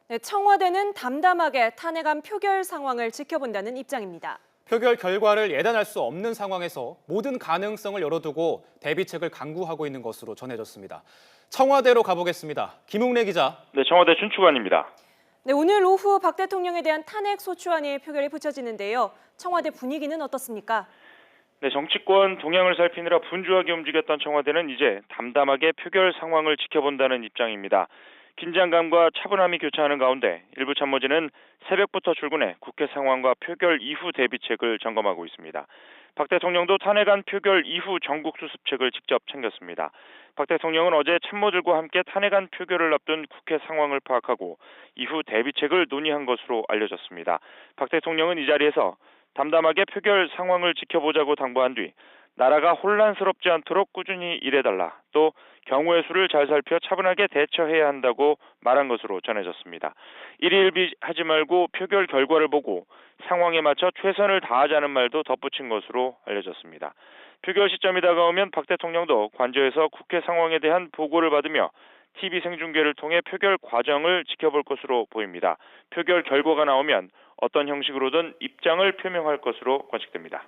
네, 청와대는 담담하게 탄핵안 표결 상황을 지켜본다는 입장입니다. 표결 결과를 예단할 수 없는 상황에서 모든 가능성을 열어두고 대비책을 강구하고 있는 것으로 전해졌습니다. 청와대로 가보겠습니다. 김웅래 기자. 네, 청와대 춘추관입니다. 네, 오늘 오후 박 대통령에 대한 탄핵 소추안이 표결에 붙여지는데요. 청와대 분위기는 어떻습니까? 네, 정치권 동향을 살피느라 분주하게 움직였던 청와대는 이제 담담하게 표결 상황을 지켜본다는 입장입니다. 긴장감과 차분함이 교차하는 가운데 일부 참모진은 새벽부터 출근해 국회 상황과 표결 이후 대비책을 점검하고 있습니다. 박 대통령도 탄핵안 표결 이후 전국 수습책을 직접 챙겼습니다. 박 대통령은 어제 참모들과 함께 탄핵안 표결을 앞둔 국회 상황을 파악하고 이후 대비책을 논의한 것으로 알려졌습니다. 박 대통령은 이 자리에서 담담하게 표결 상황을 지켜보자고 당부한 뒤 나라가 혼란스럽지 않도록 꾸준히 일해달라, 또 경우의 수를 잘 살펴 차분하게 대처해야 한다고 말한 것으로 전해졌습니다. 일희일비하지 말고 표결 결과를 보고 상황에 맞춰 최선을 다하자는 말도 덧붙인 것으로 알려졌습니다. 표결 시점이 다가오면 박 대통령도 관저에서 국회 상황에 대한 보고를 받으며 TV 생중계를 통해 표결 과정을 지켜볼 것으로 보입니다. 표결 결과가 나오면 어떤 형식으로든 입장을 표명할 것으로 관측됩니다.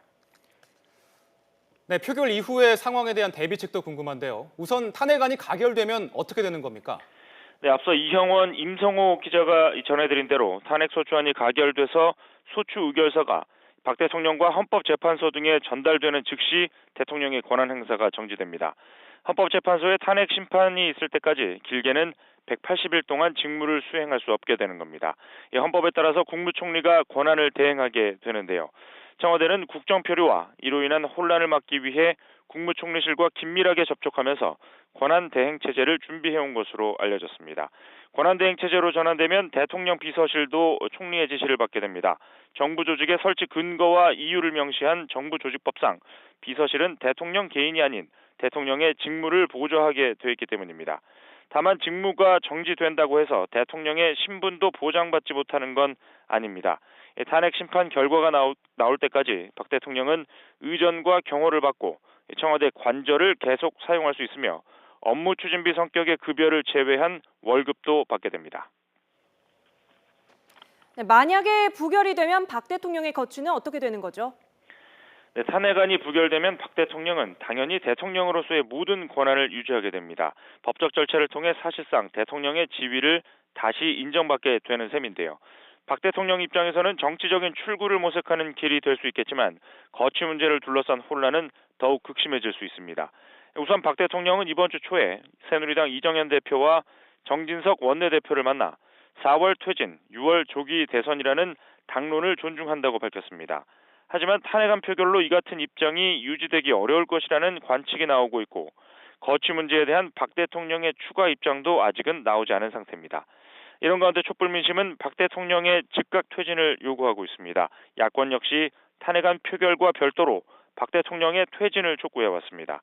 네, 표결 이후의 상황에 대한 대비책도 궁금한데요. 우선 탄핵안이 가결되면 어떻게 되는 겁니까? 네, 앞서 이형원, 임성호 기자가 전해드린 대로 탄핵소추안이 가결돼서 소추 의결서가 박 대통령과 헌법재판소 등에 전달되는 즉시 대통령의 권한 행사가 정지됩니다. 헌법재판소에 탄핵 심판이 있을 때까지 길게는 180일 동안 직무를 수행할 수 없게 되는 겁니다. 이 헌법에 따라서 국무총리가 권한을 대행하게 되는데요. 청와대는 국정표류와 이로 인한 혼란을 막기 위해 국무총리실과 긴밀하게 접촉하면서 권한 대행 체제를 준비해온 것으로 알려졌습니다. 권한 대행 체제로 전환되면 대통령 비서실도 총리의 지시를 받게 됩니다. 정부 조직의 설치 근거와 이유를 명시한 정부조직법상 비서실은 대통령 개인이 아닌 대통령의 직무를 보좌하게 돼 있기 때문입니다. 다만 직무가 정지된다고 해서 대통령의 신분도 보장받지 못하는 건 아닙니다. 탄핵 심판 결과가 나올 때까지 박 대통령은 의전과 경호를 받고 청와대 관저를 계속 사용할 수 있으며 업무 추진비 성격의 급여를 제외한 월급도 받게 됩니다. 네, 만약에 부결이 되면 박 대통령의 거취는 어떻게 되는 거죠? 네, 탄핵안이 부결되면 박 대통령은 당연히 대통령으로서의 모든 권한을 유지하게 됩니다. 법적 절차를 통해 사실상 대통령의 지위를 다시 인정받게 되는 셈인데요. 박 대통령 입장에서는 정치적인 출구를 모색하는 길이 될 수 있겠지만 거취 문제를 둘러싼 혼란은 더욱 극심해질 수 있습니다. 우선 박 대통령은 이번 주 초에 새누리당 이정현 대표와 정진석 원내대표를 만나 4월 퇴진, 6월 조기 대선이라는 당론을 존중한다고 밝혔습니다. 하지만 탄핵안 표결로 이 같은 입장이 유지되기 어려울 것이라는 관측이 나오고 있고 거취 문제에 대한 박 대통령의 추가 입장도 아직은 나오지 않은 상태입니다. 이런 가운데 촛불 민심은 박 대통령의 즉각 퇴진을 요구하고 있습니다. 야권 역시 탄핵안 표결과 별도로 박 대통령의 퇴진을 촉구해왔습니다.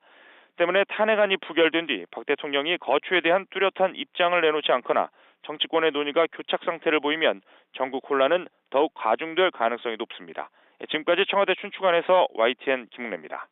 때문에 탄핵안이 부결된 뒤 박 대통령이 거취에 대한 뚜렷한 입장을 내놓지 않거나 정치권의 논의가 교착 상태를 보이면 전국 혼란은 더욱 가중될 가능성이 높습니다. 지금까지 청와대 춘추관에서 YTN 김웅래입니다.